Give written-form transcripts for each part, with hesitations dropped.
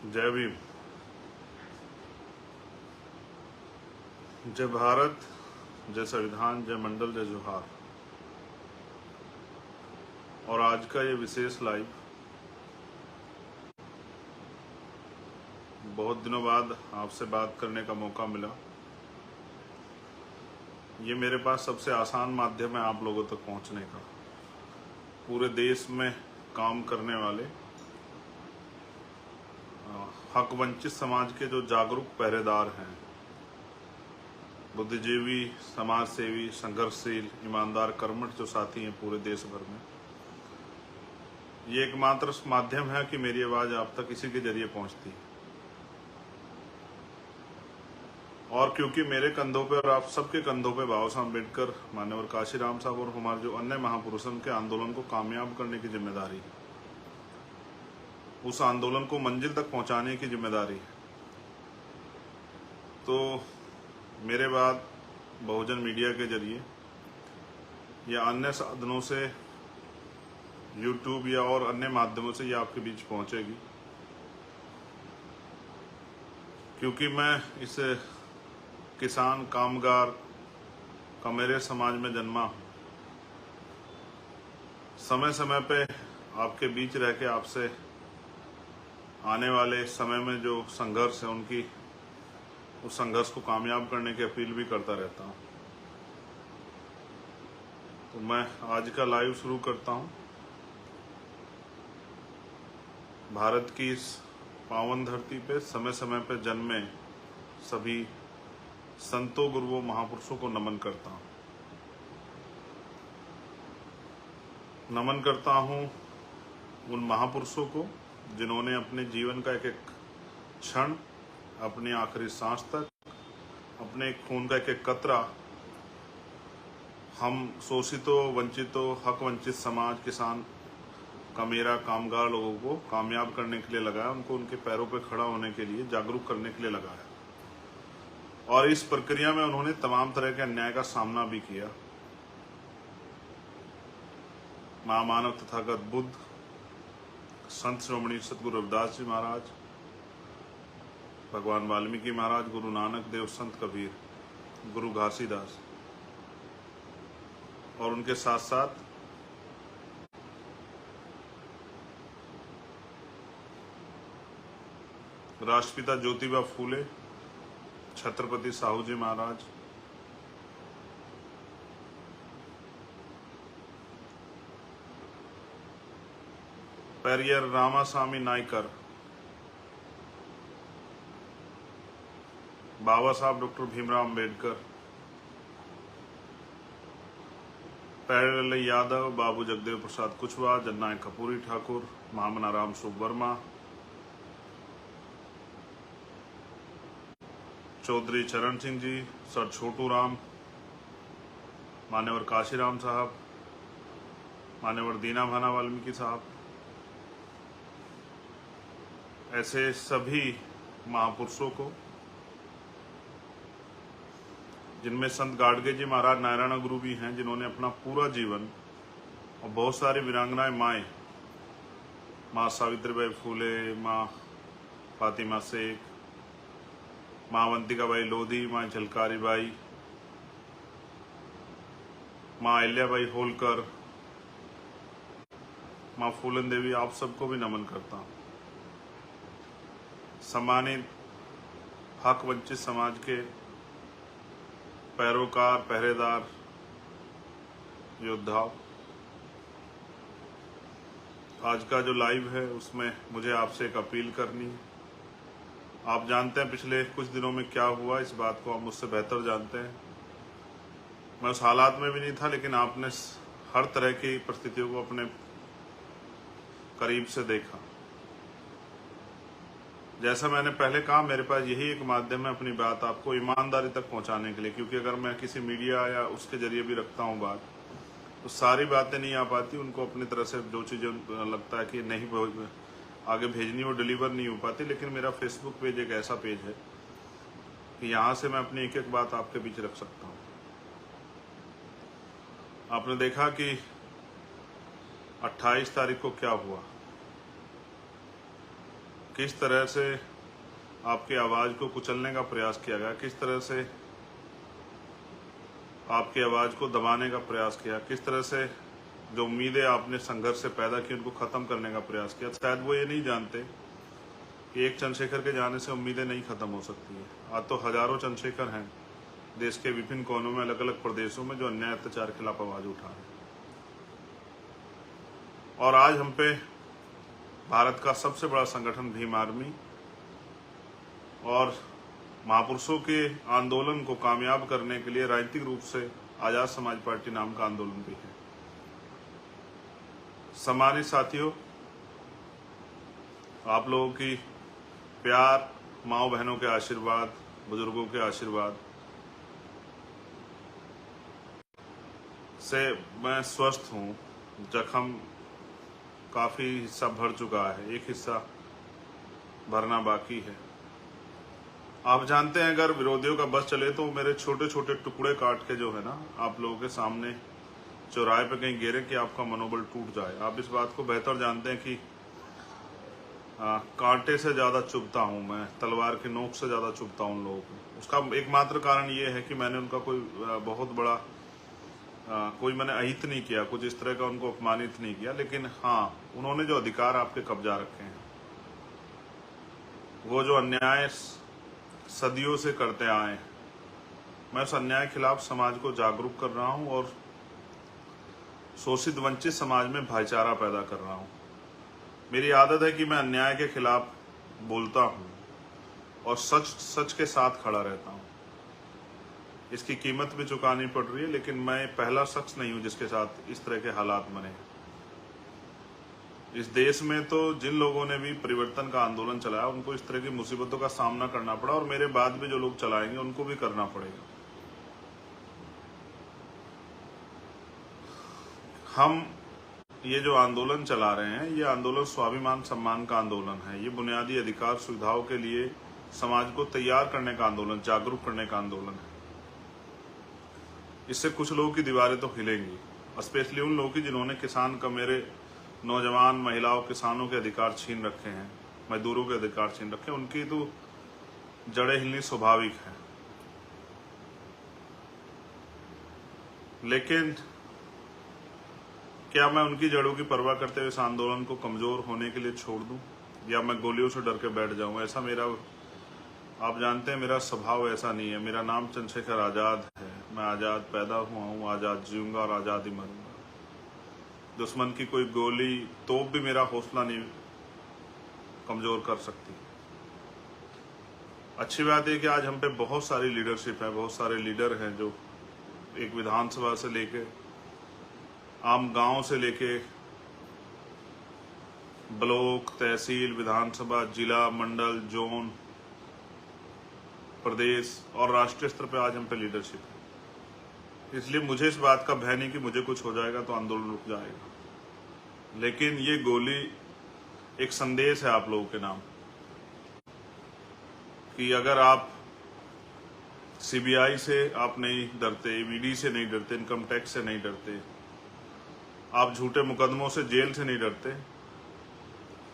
जय भीम। जय भारत, जय संविधान, जय मंडल, जय जोहार। और आज का ये विशेष लाइव बहुत दिनों बाद आपसे बात करने का मौका मिला। ये मेरे पास सबसे आसान माध्यम है आप लोगों तक पहुंचने का। पूरे देश में काम करने वाले हक वंचित समाज के जो जागरूक पहरेदार हैं, बुद्धिजीवी, समाज सेवी, संघर्षशील, ईमानदार, कर्मठ जो साथी हैं पूरे देश भर में, ये एकमात्र माध्यम है कि मेरी आवाज़ आप तक इसी के जरिए पहुंचती है। और क्योंकि मेरे कंधों पे और आप सबके कंधों पे बाबा साहब अम्बेडकर, मान्यवर काशीराम साहब और हमारे जो अन्य महापुरुषों के आंदोलन को कामयाब करने की जिम्मेदारी है, उस आंदोलन को मंजिल तक पहुंचाने की जिम्मेदारी है, तो मेरे बाद बहुजन मीडिया के जरिए या अन्य साधनों से, यूट्यूब या और अन्य माध्यमों से ये आपके बीच पहुंचेगी। क्योंकि मैं इस किसान कामगार का मेरे समाज में जन्मा हूँ, समय समय पे आपके बीच रह के आपसे आने वाले समय में जो संघर्ष है उनकी उस संघर्ष को कामयाब करने की अपील भी करता रहता हूँ। तो मैं आज का लाइव शुरू करता हूँ। भारत की इस पावन धरती पे समय समय पे जन्मे सभी संतों, गुरुओं, महापुरुषों को नमन करता हूँ। नमन करता हूँ उन महापुरुषों को जिन्होंने अपने जीवन का एक एक क्षण, अपनी आखिरी सांस तक, अपने खून का एक एक कतरा हम शोषितों, वंचितों, हक वंचित समाज, किसान का, मेरा, कामगार लोगों को कामयाब करने के लिए लगाया, उनको उनके पैरों पर खड़ा होने के लिए, जागरूक करने के लिए लगाया। और इस प्रक्रिया में उन्होंने तमाम तरह के अन्याय का सामना भी किया। महामानव तथागत बुद्ध, संत श्रोमणी सतगुरु रविदास जी महाराज, भगवान वाल्मीकि महाराज, गुरु नानक देव, संत कबीर, गुरु घासीदास, और उनके साथ साथ राष्ट्रपिता ज्योतिबा फूले, छत्रपति साहू जी महाराज, पेरियर रामास्वामी नायकर, बाबा साहब डॉक्टर भीमराव अंबेडकर, पैरल यादव, बाबू जगदेव प्रसाद कुशवाहा, जननायक कपूरी ठाकुर, महामना राम सुब वर्मा, चौधरी चरण सिंह जी, सर छोटू राम, मान्यवर काशीराम साहब, मान्यवर दीना भाना वाल्मीकि साहब, ऐसे सभी महापुरुषों को, जिनमें संत गाडगे जी महाराज नारायण गुरु भी हैं, जिन्होंने अपना पूरा जीवन, और बहुत सारी वीरांगनाएं माएँ, माँ सावित्रीबाई फूले, माँ फातिमा शेख, माँ अवंतिका बाई लोधी, माँ झलकारी बाई, माँ अहिल्याबाई होलकर, माँ फूलन देवी, आप सबको भी नमन करता हूँ। सम्मानित हक वंचित समाज के पैरोकार, पहरेदार, योद्धाओं, आज का जो लाइव है उसमें मुझे आपसे एक अपील करनी है। आप जानते हैं पिछले कुछ दिनों में क्या हुआ, इस बात को आप मुझसे बेहतर जानते हैं। मैं उस हालात में भी नहीं था, लेकिन आपने हर तरह की परिस्थितियों को अपने करीब से देखा। जैसा मैंने पहले कहा, मेरे पास यही एक माध्यम है अपनी बात आपको ईमानदारी तक पहुंचाने के लिए, क्योंकि अगर मैं किसी मीडिया या उसके जरिए भी रखता हूं बात, तो सारी बातें नहीं आ पाती, उनको अपनी तरह से जो चीज़ें लगता है कि नहीं आगे भेजनी, वो डिलीवर नहीं हो पाती। लेकिन मेरा फेसबुक पेज एक ऐसा पेज है कि यहाँ से मैं अपनी एक एक बात आपके बीच रख सकता हूँ। आपने देखा कि 28 तारीख को क्या हुआ, किस तरह से आपकी आवाज़ को कुचलने का प्रयास किया गया, किस तरह से आपकी आवाज़ को दबाने का प्रयास किया, किस तरह से जो उम्मीदें आपने संघर्ष से पैदा की उनको ख़त्म करने का प्रयास किया। शायद वो ये नहीं जानते कि एक चंद्रशेखर के जाने से उम्मीदें नहीं ख़त्म हो सकती हैं। आज तो हज़ारों चंद्रशेखर हैं देश के विभिन्न कोनों में, अलग अलग प्रदेशों में, जो अन्याय अत्याचार के खिलाफ आवाज़ उठा रहे हैं। और आज हम पे भारत का सबसे बड़ा संगठन भीम आर्मी और महापुरुषों के आंदोलन को कामयाब करने के लिए राजनीतिक रूप से आज़ाद समाज पार्टी नाम का आंदोलन भी है। सम्मानित साथियों, आप लोगों की प्यार, माओ बहनों के आशीर्वाद, बुजुर्गों के आशीर्वाद से मैं स्वस्थ हूँ। जख्म काफ़ी हिस्सा भर चुका है, एक हिस्सा भरना बाकी है। आप जानते हैं अगर विरोधियों का बस चले तो मेरे छोटे छोटे टुकड़े काट के जो है ना आप लोगों के सामने चौराहे पे कहीं गिरे कि आपका मनोबल टूट जाए। आप इस बात को बेहतर जानते हैं कि कांटे से ज़्यादा चुभता हूँ मैं, तलवार की नोक से ज़्यादा चुभता हूँ उन लोगों को। उसका एकमात्र कारण ये है कि मैंने उनका कोई बहुत बड़ा कोई मैंने अहित नहीं किया, कुछ इस तरह का उनको अपमानित नहीं किया, लेकिन हाँ उन्होंने जो अधिकार आपके कब्जा रखे हैं, वो जो अन्याय सदियों से करते आए हैं, मैं उस अन्याय के खिलाफ समाज को जागरूक कर रहा हूँ और शोषित वंचित समाज में भाईचारा पैदा कर रहा हूँ। मेरी आदत है कि मैं अन्याय के खिलाफ बोलता हूँ और सच के साथ खड़ा रहता हूँ। इसकी कीमत भी चुकानी पड़ रही है, लेकिन मैं पहला शख्स नहीं हूँ जिसके साथ इस तरह के हालात बने। इस देश में तो जिन लोगों ने भी परिवर्तन का आंदोलन चलाया उनको इस तरह की मुसीबतों का सामना करना पड़ा, और मेरे बाद भी जो लोग चलाएंगे उनको भी करना पड़ेगा। हम ये जो आंदोलन चला रहे हैं, ये आंदोलन स्वाभिमान सम्मान का आंदोलन है। ये बुनियादी अधिकार सुविधाओं के लिए समाज को तैयार करने का आंदोलन, जागरूक करने का आंदोलन है। इससे कुछ लोगों की दीवारें तो हिलेंगी, स्पेशली उन लोगों की जिन्होंने किसान का, मेरे नौजवान, महिलाओं, किसानों के अधिकार छीन रखे हैं, मजदूरों के अधिकार छीन रखे हैं। उनकी तो जड़ें हिलनी स्वाभाविक है। लेकिन क्या मैं उनकी जड़ों की परवाह करते हुए इस आंदोलन को कमजोर होने के लिए छोड़ दूं, या मैं गोलियों से डर के बैठ जाऊं? ऐसा मेरा, आप जानते हैं मेरा स्वभाव ऐसा नहीं है। मेरा नाम चंद्रशेखर आज़ाद है। मैं आज़ाद पैदा हुआ हूँ, आज़ाद जीऊंगा और आज़ाद ही मरूंगा। दुश्मन की कोई गोली, तोप भी मेरा हौसला नहीं कमजोर कर सकती। अच्छी बात है कि आज हम पे बहुत सारी लीडरशिप है, बहुत सारे लीडर हैं जो एक विधानसभा से लेके, आम गांव से लेके ब्लॉक, तहसील, विधानसभा, जिला, मंडल, जोन, प्रदेश और राष्ट्रीय स्तर पे आज हम पे लीडरशिप है। इसलिए मुझे इस बात का भय नहीं कि मुझे कुछ हो जाएगा तो आंदोलन रुक जाएगा। लेकिन ये गोली एक संदेश है आप लोगों के नाम कि अगर आप सीबीआई से आप नहीं डरते, ईडी से नहीं डरते, इनकम टैक्स से नहीं डरते, आप झूठे मुकदमों से, जेल से नहीं डरते,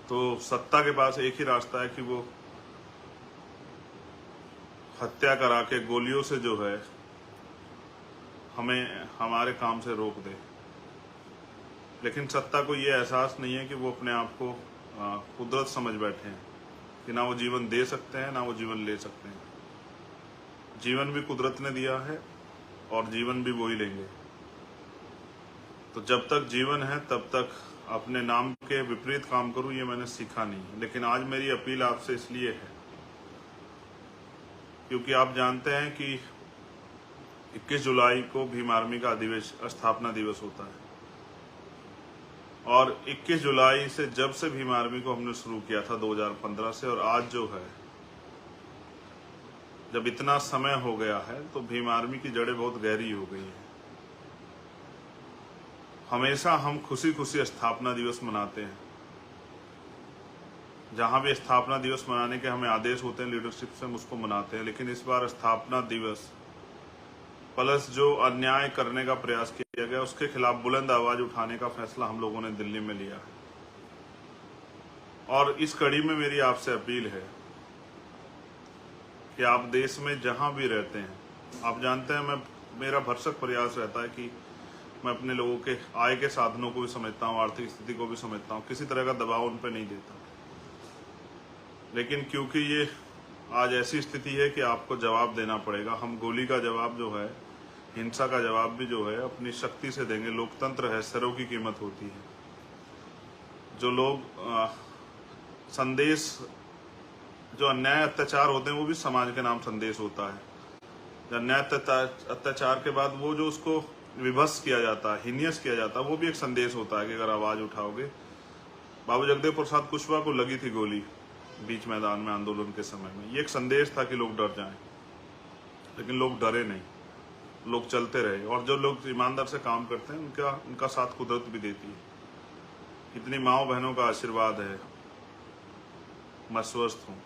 तो सत्ता के पास एक ही रास्ता है कि वो हत्या करा के गोलियों से जो है हमें हमारे काम से रोक दे। लेकिन सत्ता को ये एहसास नहीं है कि वो अपने आप को कुदरत समझ बैठे हैं कि ना वो जीवन दे सकते हैं ना वो जीवन ले सकते हैं। जीवन भी कुदरत ने दिया है और जीवन भी वो ही लेंगे। तो जब तक जीवन है तब तक अपने नाम के विपरीत काम करूं, ये मैंने सीखा नहीं है। लेकिन आज मेरी अपील आपसे इसलिए है क्योंकि आप जानते हैं कि 21 जुलाई को भीम आर्मी का स्थापना दिवस होता है, और 21 जुलाई से जब से भीम आर्मी को हमने शुरू किया था 2015 से, और आज जो है जब इतना समय हो गया है, तो भीम आर्मी की जड़ें बहुत गहरी हो गई हैं। हमेशा हम खुशी खुशी स्थापना दिवस मनाते हैं। जहां भी स्थापना दिवस मनाने के हमें आदेश होते हैं लीडरशिप से, हम उसको मनाते हैं। लेकिन इस बार स्थापना दिवस प्लस जो अन्याय करने का प्रयास किया गया उसके खिलाफ बुलंद आवाज उठाने का फैसला हम लोगों ने दिल्ली में लिया है। और इस कड़ी में मेरी आपसे अपील है कि आप देश में जहां भी रहते हैं, आप जानते हैं मेरा भरसक प्रयास रहता है कि मैं अपने लोगों के आय के साधनों को भी समझता हूँ, आर्थिक स्थिति को भी समझता हूँ, किसी तरह का दबाव उन पर नहीं देता। लेकिन क्योंकि ये आज ऐसी स्थिति है कि आपको जवाब देना पड़ेगा, हम गोली का जवाब जो है, हिंसा का जवाब भी जो है अपनी शक्ति से देंगे। लोकतंत्र है, सरों की कीमत होती है। जो लोग संदेश, जो अन्याय अत्याचार होते हैं वो भी समाज के नाम संदेश होता है। अन्याय अत्याचार के बाद वो जो उसको विभत्स किया जाता है, हीनियस किया जाता है, वो भी एक संदेश होता है कि अगर आवाज उठाओगे। बाबू जगदेव प्रसाद कुशवाहा को लगी थी गोली बीच मैदान में आंदोलन के समय में, ये एक संदेश था कि लोग डर जाएं, लेकिन लोग डरे नहीं, लोग चलते रहे। और जो लोग ईमानदार से काम करते हैं उनका साथ कुदरत भी देती है। इतनी माओ बहनों का आशीर्वाद है, मैं स्वस्थ हूँ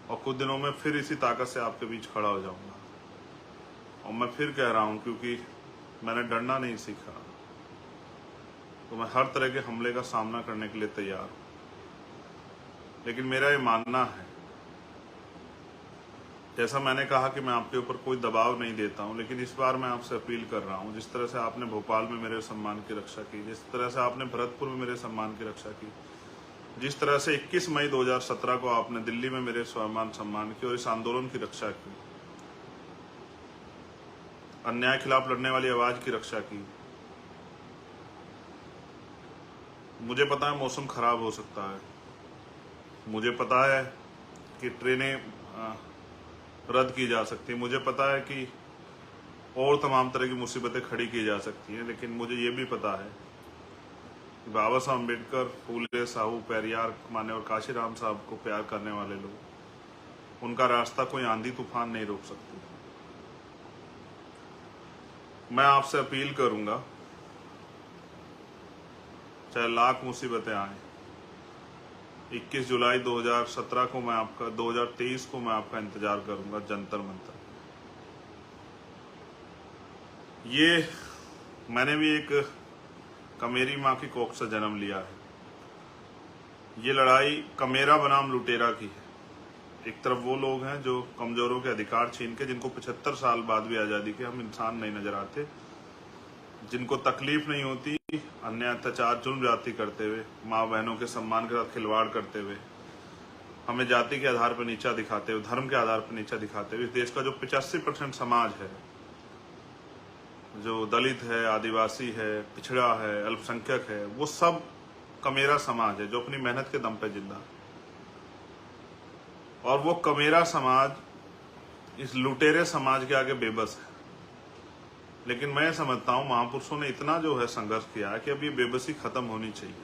और कुछ दिनों में फिर इसी ताकत से आपके बीच खड़ा हो जाऊंगा। और मैं फिर कह रहा हूँ, क्योंकि मैंने डरना नहीं सीखा, तो मैं हर तरह के हमले का सामना करने के लिए तैयार हूँ। लेकिन मेरा ये मानना है, जैसा मैंने कहा कि मैं आपके ऊपर कोई दबाव नहीं देता हूं, लेकिन इस बार मैं आपसे अपील कर रहा हूं, जिस तरह से आपने भोपाल में मेरे सम्मान की रक्षा की, जिस तरह से आपने भरतपुर में मेरे सम्मान की रक्षा की, जिस तरह से 21 मई 2017 को आपने दिल्ली में मेरे सम्मान की और इस आंदोलन की रक्षा की, अन्याय खिलाफ लड़ने वाली आवाज की रक्षा की। मुझे पता है मौसम खराब हो सकता है, मुझे पता है कि ट्रेनें रद्द की जा सकती है, मुझे पता है कि और तमाम तरह की मुसीबतें खड़ी की जा सकती हैं, लेकिन मुझे ये भी पता है कि बाबा साहब अम्बेडकर, फूले, साहू, पेरियार, मान्यवर काशीराम साहब को प्यार करने वाले लोग, उनका रास्ता कोई आंधी तूफान नहीं रोक सकती। मैं आपसे अपील करूंगा, चाहे लाख मुसीबतें आए, 21 जुलाई 2017 को मैं आपका 2023 को मैं आपका इंतजार करूंगा जंतर मंतर। ये मैंने भी एक कमेरी माँ की कोख से जन्म लिया है। ये लड़ाई कमेरा बनाम लुटेरा की है। एक तरफ वो लोग हैं जो कमजोरों के अधिकार छीन के, जिनको 75 साल बाद भी आजादी के हम इंसान नहीं नजर आते, जिनको तकलीफ नहीं होती अन्य अत्याचार, जुल्म जाति करते हुए, माँ बहनों के सम्मान के साथ खिलवाड़ करते हुए, हमें जाति के आधार पर नीचा दिखाते हुए, धर्म के आधार पर नीचा दिखाते हुए, इस देश का जो 85% समाज है, जो दलित है, आदिवासी है, पिछड़ा है, अल्पसंख्यक है, वो सब कमेरा समाज है जो अपनी मेहनत के दम पे जिंदा है। और वो कमेरा समाज इस लुटेरे समाज के आगे बेबस है। लेकिन मैं समझता हूं महापुरुषों ने इतना जो है संघर्ष किया है कि अब ये बेबसी खत्म होनी चाहिए।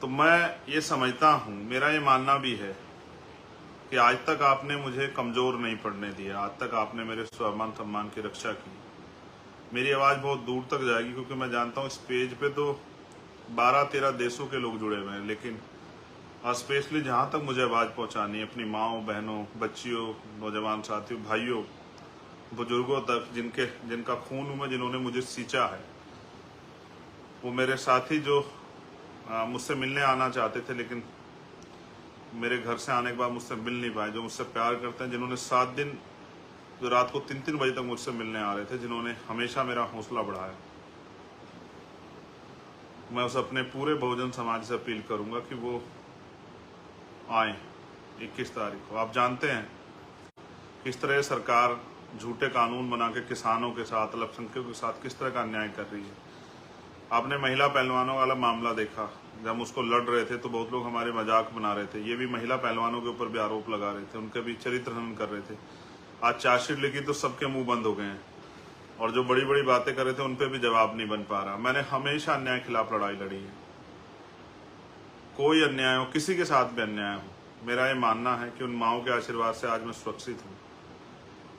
तो मैं ये समझता हूं, मेरा ये मानना भी है कि आज तक आपने मुझे कमजोर नहीं पड़ने दिया, आज तक आपने मेरे स्वाभिमान सम्मान की रक्षा की। मेरी आवाज बहुत दूर तक जाएगी, क्योंकि मैं जानता हूं इस पेज पे तो 12-13 देशों के लोग जुड़े हुए हैं, लेकिन स्पेशली जहां तक मुझे आवाज पहुंचानी है, अपनी माओ, बहनों, बच्चियों, नौजवान साथियों, भाइयों, बुजुर्गों तक, जिनका खून में जिन्होंने मुझे सींचा है, वो मेरे साथी जो मुझसे मिलने आना चाहते थे, लेकिन मेरे घर से आने के बाद मुझसे मिल नहीं पाए, जो मुझसे प्यार करते हैं, जिन्होंने 7 दिन, जो रात को 3-3 बजे तक मुझसे मिलने आ रहे थे, जिन्होंने हमेशा मेरा हौसला बढ़ाया, मैं उस अपने पूरे बहुजन समाज से अपील करूंगा कि वो आए 21 तारीख को। आप जानते हैं किस तरह सरकार झूठे कानून बना के किसानों के साथ, अल्पसंख्यकों के साथ किस तरह का अन्याय कर रही है। आपने महिला पहलवानों वाला मामला देखा, जब हम उसको लड़ रहे थे तो बहुत लोग हमारे मजाक बना रहे थे, ये भी महिला पहलवानों के ऊपर भी आरोप लगा रहे थे, उनके भी चरित्र हनन कर रहे थे। आज चार्जशीट लिखी तो सबके मुंह बंद हो गए हैं, और जो बड़ी बड़ी बातें कर रहे थे उन पर भी जवाब नहीं बन पा रहा। मैंने हमेशा अन्याय खिलाफ लड़ाई लड़ी है, कोई अन्याय हो, किसी के साथ भी अन्याय हो, मेरा ये मानना है कि उन माओं के आशीर्वाद से आज मैं सुरक्षित हूँ।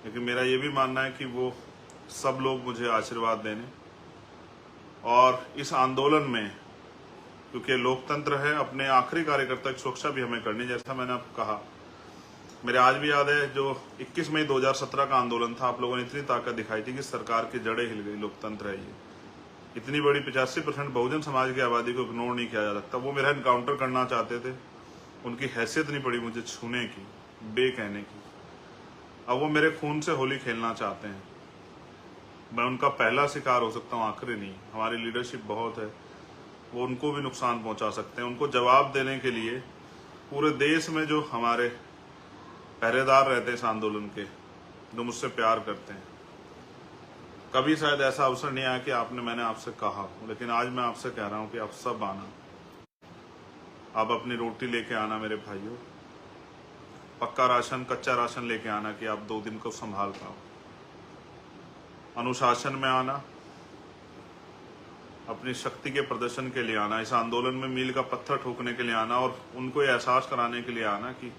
लेकिन मेरा ये भी मानना है कि वो सब लोग मुझे आशीर्वाद देने, और इस आंदोलन में, क्योंकि लोकतंत्र है, अपने आखिरी कार्यकर्ता की सुरक्षा भी हमें करनी। जैसा मैंने आपको कहा, मेरे आज भी याद है जो 21 मई 2017 का आंदोलन था, आप लोगों ने इतनी ताकत दिखाई थी कि सरकार की जड़ें हिल गई। लोकतंत्र है ये, इतनी बड़ी 85% बहुजन समाज की आबादी को इग्नोर नहीं किया जा सकता। वो मेरा इनकाउंटर करना चाहते थे, उनकी हैसियत नहीं पड़ी मुझे छूने की, बे कहने की। अब वो मेरे खून से होली खेलना चाहते हैं। मैं उनका पहला शिकार हो सकता हूँ, आखिरी नहीं। हमारी लीडरशिप बहुत है, वो उनको भी नुकसान पहुंचा सकते हैं। उनको जवाब देने के लिए पूरे देश में जो हमारे पहरेदार रहते हैं इस आंदोलन के, जो मुझसे प्यार करते हैं, कभी शायद ऐसा अवसर नहीं आया कि मैंने आपसे कहा, लेकिन आज मैं आपसे कह रहा हूं कि आप सब आना, आप अपनी रोटी लेके आना मेरे भाइयों, पक्का राशन, कच्चा राशन लेके आना कि आप 2 दिन को संभाल पाओ। अनुशासन में आना, अपनी शक्ति के प्रदर्शन के लिए आना, इस आंदोलन में मील का पत्थर ठोकने के लिए आना और उनको ये एहसास कराने के लिए आना कि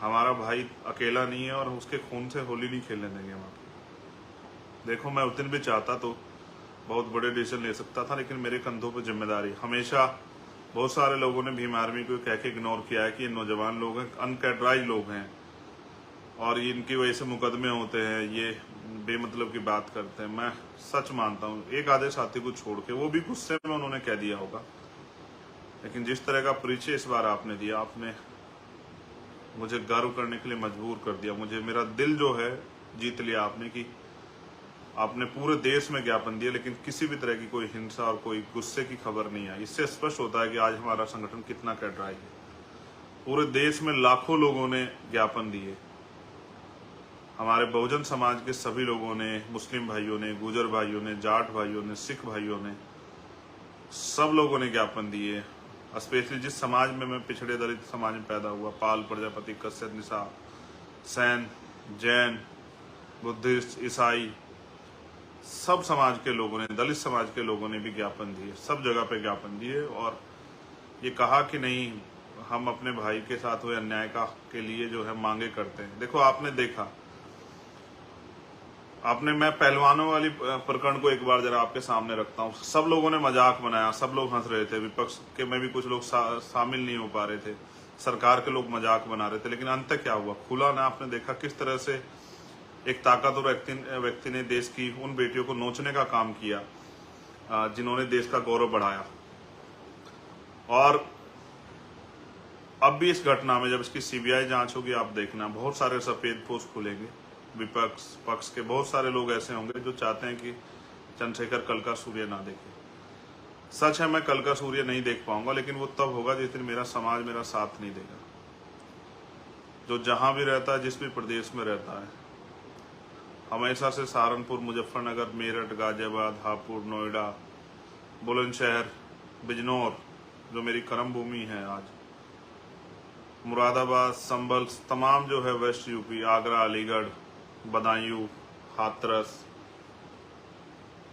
हमारा भाई अकेला नहीं है और उसके खून से होली नहीं खेलने देंगे हम। देखो, मैं उस दिन भी चाहता तो बहुत बड़े डिसीजन ले सकता था, लेकिन मेरे कंधों पर जिम्मेदारी। हमेशा बहुत सारे लोगों ने भीम आर्मी को कह के इग्नोर किया है कि ये नौजवान लोग हैं, अनकैटराइज लोग हैं और इनकी वजह से मुकदमे होते हैं, ये बेमतलब की बात करते हैं। मैं सच मानता हूँ, एक आधे साथी को छोड़ के, वो भी गुस्से में उन्होंने कह दिया होगा, लेकिन जिस तरह का परिचय इस बार आपने दिया, आपने मुझे गर्व करने के लिए मजबूर कर दिया। मुझे मेरा दिल जो है जीत लिया आपने कि आपने पूरे देश में ज्ञापन दिया, लेकिन किसी भी तरह की कोई हिंसा और कोई गुस्से की खबर नहीं आई। इससे स्पष्ट होता है कि आज हमारा संगठन कितना कैटराइज है। पूरे देश में लाखों लोगों ने ज्ञापन दिए, हमारे बहुजन समाज के सभी लोगों ने, मुस्लिम भाइयों ने, गुजर भाइयों ने, जाट भाइयों ने, सिख भाइयों ने, सब लोगों ने ज्ञापन दिए। स्पेशली जिस समाज में मैं पिछड़े दलित समाज में पैदा हुआ, पाल, प्रजापति, कश्यप, निषाद, सैन, जैन, बुद्धिस्ट, ईसाई, सब समाज के लोगों ने, दलित समाज के लोगों ने भी ज्ञापन दिए, सब जगह पे ज्ञापन दिए और ये कहा कि नहीं, हम अपने भाई के साथ हुए अन्याय के लिए जो है मांगे करते हैं। देखो, आपने देखा, मैं पहलवानों वाली प्रकरण को एक बार जरा आपके सामने रखता हूँ। सब लोगों ने मजाक बनाया, सब लोग हंस रहे थे, विपक्ष के में भी कुछ लोग शामिल नहीं हो पा रहे थे, सरकार के लोग मजाक बना रहे थे, लेकिन अंत क्या हुआ? खुला ना, आपने देखा किस तरह से एक ताकतवर व्यक्ति ने देश की उन बेटियों को नोचने का काम किया जिन्होंने देश का गौरव बढ़ाया। और अब भी इस घटना में जब इसकी सीबीआई जांच होगी, आप देखना बहुत सारे सफेद पोस्ट खुलेंगे। विपक्ष पक्ष के बहुत सारे लोग ऐसे होंगे जो चाहते हैं कि चंद्रशेखर कल का सूर्य ना देखे। सच है, मैं कल का सूर्य नहीं देख पाऊंगा, लेकिन वो तब होगा जिस दिन मेरा समाज मेरा साथ नहीं देगा। जो जहां भी रहता है, जिस भी प्रदेश में रहता है, हमेशा से सहारनपुर, मुजफ्फरनगर, मेरठ, गाजियाबाद, हापुड़, नोएडा, बुलंदशहर, बिजनौर जो मेरी कर्म भूमि है आज, मुरादाबाद, संभल, तमाम जो है वेस्ट यूपी, आगरा, अलीगढ़, बदायूं, हाथरस,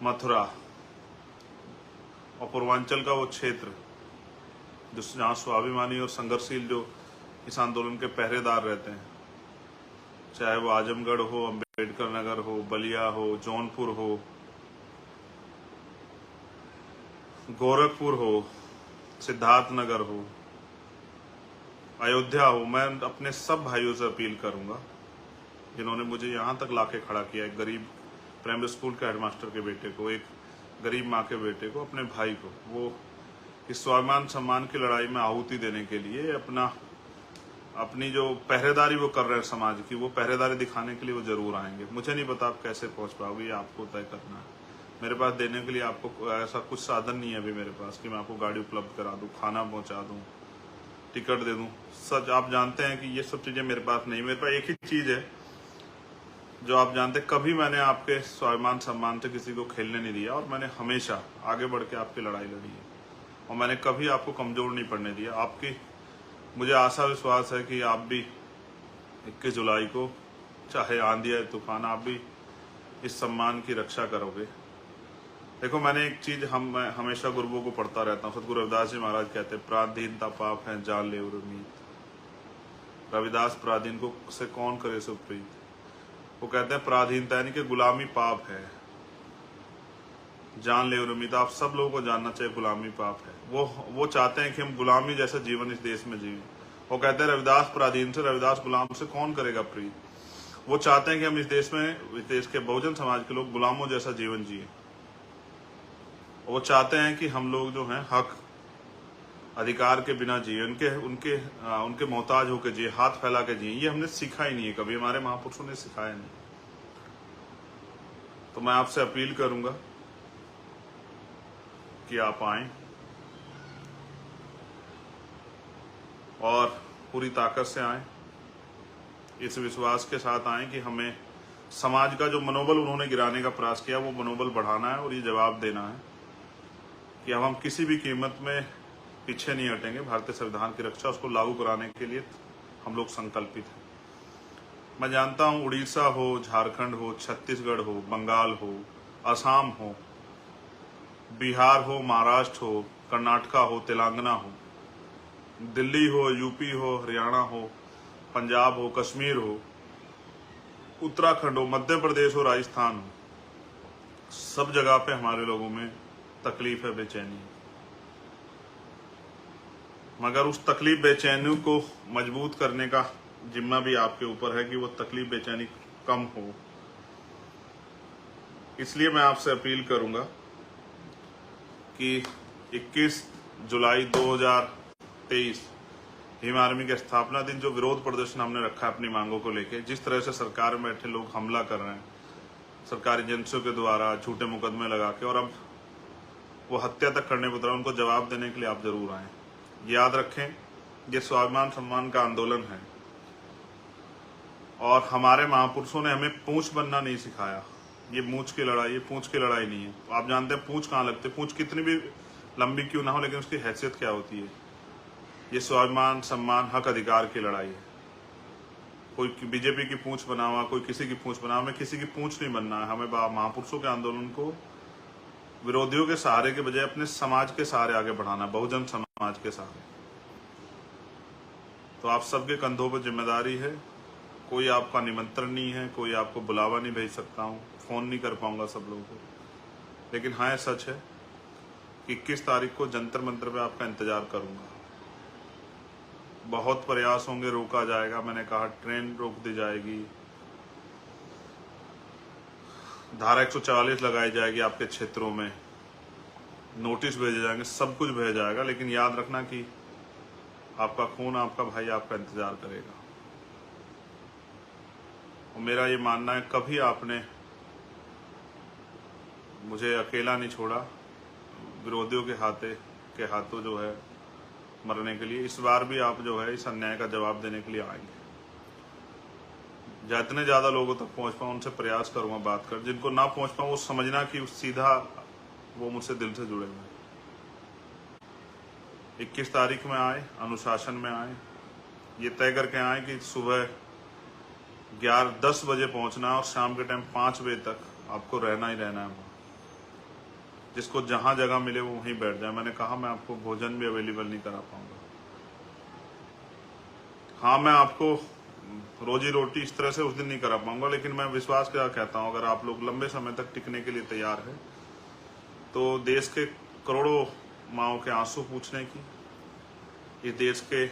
मथुरा और पूर्वांचल का वो क्षेत्र जहाँ स्वाभिमानी और संघर्षशील जो इस आंदोलन के पहरेदार रहते हैं, चाहे वो आजमगढ़ हो, अम्बेडकर नगर हो, बलिया हो, जौनपुर हो, गोरखपुर हो, सिद्धार्थ नगर हो, अयोध्या हो, मैं अपने सब भाइयों से अपील करूंगा जिन्होंने मुझे यहाँ तक लाके खड़ा किया, एक गरीब प्राइमरी स्कूल के हेडमास्टर के बेटे को, एक गरीब माँ के बेटे को, अपने भाई को, वो इस स्वाभिमान सम्मान की लड़ाई में आहुति देने के लिए अपनी जो पहरेदारी वो कर रहे हैं समाज की, वो पहरेदारी दिखाने के लिए वो जरूर आएंगे। मुझे नहीं पता आप कैसे पहुंच पाओगे, ये आपको तय करना है। मेरे पास देने के लिए आपको ऐसा कुछ साधन नहीं है अभी मेरे पास कि मैं आपको गाड़ी उपलब्ध करा दूं, खाना पहुंचा दूं, टिकट दे दूं। सच आप जानते हैं कि ये सब चीजें मेरे पास नहीं। मेरे पास एक ही चीज है जो आप जानते हैं, कभी मैंने आपके स्वाभिमान सम्मान से किसी को खेलने नहीं दिया और मैंने हमेशा आगे बढ़ के आपकी लड़ाई लड़ी है और मैंने कभी आपको कमजोर नहीं पड़ने दिया। आपकी मुझे आशा विश्वास है कि आप भी 21 जुलाई को, चाहे आंधी है तूफान, आप भी इस सम्मान की रक्षा करोगे। देखो, मैंने एक चीज मैं हमेशा गुरुओं को पढ़ता रहता हूँ। सतगुरु रविदास जी महाराज कहते हैं, पराधीनता पाप है, जान ले उर्मीत। रविदास पराधीन को से कौन करे सुप्रीत। वो कहते हैं पराधीनता यानी कि गुलामी पाप है, जान ले उर्मीत। आप सब लोगों को जानना चाहिए गुलामी पाप है। वो चाहते हैं कि हम गुलामी जैसा जीवन इस देश में जिए। वो कहते हैं रविदास पराधीन से, रविदास गुलाम से कौन करेगा प्रीत। वो चाहते हैं कि हम इस देश के बहुजन समाज के लोग गुलामों जैसा जीवन जिए। वो चाहते हैं कि हम लोग जो हैं हक अधिकार के बिना जिए, उनके मोहताज होकर जिए, हाथ फैला के जिए। ये हमने सीखा ही नहीं है, कभी हमारे महापुरुषों ने सिखाया नहीं। तो मैं आपसे अपील करूंगा कि आप आएं और पूरी ताकत से आएं, इस विश्वास के साथ आएं कि हमें समाज का जो मनोबल उन्होंने गिराने का प्रयास किया वो मनोबल बढ़ाना है और ये जवाब देना है कि अब हम किसी भी कीमत में पीछे नहीं हटेंगे। भारतीय संविधान की रक्षा, उसको लागू कराने के लिए हम लोग संकल्पित हैं। मैं जानता हूं उड़ीसा हो, झारखंड हो, छत्तीसगढ़ हो, बंगाल हो, असम हो, बिहार हो, महाराष्ट्र हो, कर्नाटका हो, तेलंगाना हो, दिल्ली हो, यूपी हो, हरियाणा हो, पंजाब हो, कश्मीर हो, उत्तराखंड हो, मध्य प्रदेश हो, राजस्थान हो, सब जगह पे हमारे लोगों में तकलीफ है, बेचैनी है। मगर उस तकलीफ बेचैनी को मजबूत करने का जिम्मा भी आपके ऊपर है कि वो तकलीफ बेचैनी कम हो। इसलिए मैं आपसे अपील करूंगा कि 21 जुलाई 2023 हिम आर्मी के स्थापना दिन जो विरोध प्रदर्शन हमने रखा है अपनी मांगों को लेके, जिस तरह से सरकार में बैठे लोग हमला कर रहे हैं सरकारी एजेंसियों के द्वारा, झूठे मुकदमे लगा के, और अब वो हत्या तक करने पर उनको जवाब देने के लिए आप जरूर आए। याद रखें, ये स्वाभिमान सम्मान का आंदोलन है और हमारे महापुरुषों ने हमें पूंछ बनना नहीं सिखाया। ये मूंछ की लड़ाई, ये पूंछ की लड़ाई नहीं है। तो आप जानते हैं पूंछ कहाँ लगती है, पूंछ कितनी भी लंबी क्यों ना हो, लेकिन उसकी हैसियत क्या होती है। ये स्वाभिमान सम्मान हक अधिकार की लड़ाई है। कोई बीजेपी की पूंछ बना हुआ, कोई किसी की पूंछ बना, हमें किसी की पूंछ नहीं बनना है। हमें महापुरुषों के आंदोलन को विरोधियों के सहारे के बजाय अपने समाज के सहारे आगे बढ़ाना, बहुजन समाज के सहारे। तो आप सबके कंधों पर जिम्मेदारी है। कोई आपका निमंत्रण नहीं है, कोई आपको बुलावा नहीं भेज सकता हूँ, फोन नहीं कर पाऊंगा सब लोगों को, लेकिन हाँ सच है कि 21 तारीख को जंतर मंतर पे आपका इंतजार करूंगा। बहुत प्रयास होंगे, रोका जाएगा, मैंने कहा ट्रेन रोक दी जाएगी, धारा 144 लगाई जाएगी, आपके क्षेत्रों में नोटिस भेजे जाएंगे, सब कुछ भेजा जाएगा, लेकिन याद रखना कि आपका खून, आपका भाई आपका इंतजार करेगा। और मेरा ये मानना है, कभी आपने मुझे अकेला नहीं छोड़ा विरोधियों के हाथों जो है मरने के लिए। इस बार भी आप जो है इस अन्याय का जवाब देने के लिए आएंगे। जितने ज्यादा लोगों तक पहुंच पाऊं उनसे प्रयास करूंगा बात कर। जिनको ना पहुंच पाऊं वो समझना कि सीधा वो मुझसे दिल से जुड़े हुए। 21 तारीख में आए, अनुशासन में आए, ये तय करके आए कि सुबह 10 बजे पहुंचना और शाम के टाइम 5 बजे तक आपको रहना ही रहना है वहाँ। जिसको जहां जगह मिले वो वहीं बैठ जाए। मैंने कहा मैं आपको भोजन भी अवेलेबल नहीं करा पाऊंगा। हाँ, मैं आपको रोजी रोटी इस तरह से उस दिन नहीं करा पाऊंगा, लेकिन मैं विश्वास क्या कहता हूं, अगर आप लोग लंबे समय तक टिकने के लिए तैयार है तो देश के करोड़ों माओं के आंसू पूछने की, इस देश के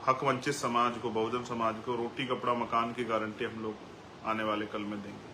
हक वंचित समाज को, बहुजन समाज को रोटी कपड़ा मकान की गारंटी हम लोग आने वाले कल में देंगे।